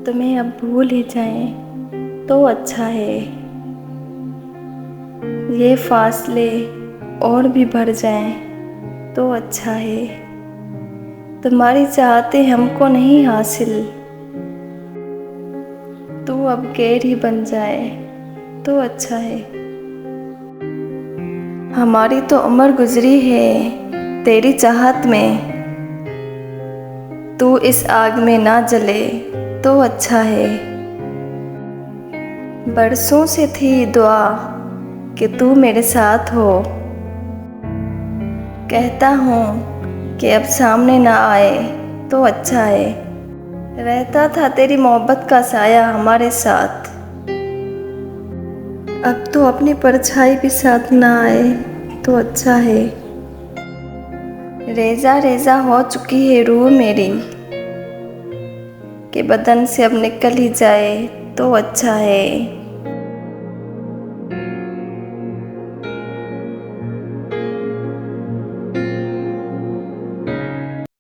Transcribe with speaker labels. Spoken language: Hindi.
Speaker 1: तुम्हें अब भूल ही जाएं तो अच्छा है। ये फासले और भी बढ़ जाएं तो अच्छा है। तुम्हारी चाहते हमको नहीं हासिल, तू अब गैर ही बन जाए तो अच्छा है। हमारी तो उम्र गुजरी है तेरी चाहत में, तू इस आग में ना जले तो अच्छा है। बरसों से थी दुआ कि तू मेरे साथ हो, कहता हूँ कि अब सामने ना आए तो अच्छा है। रहता था तेरी मोहब्बत का साया हमारे साथ, अब तो अपनी परछाई भी साथ ना आए तो अच्छा है। रेजा रेजा हो चुकी है रूह मेरी, कि बदन से अब निकल ही जाए तो अच्छा है।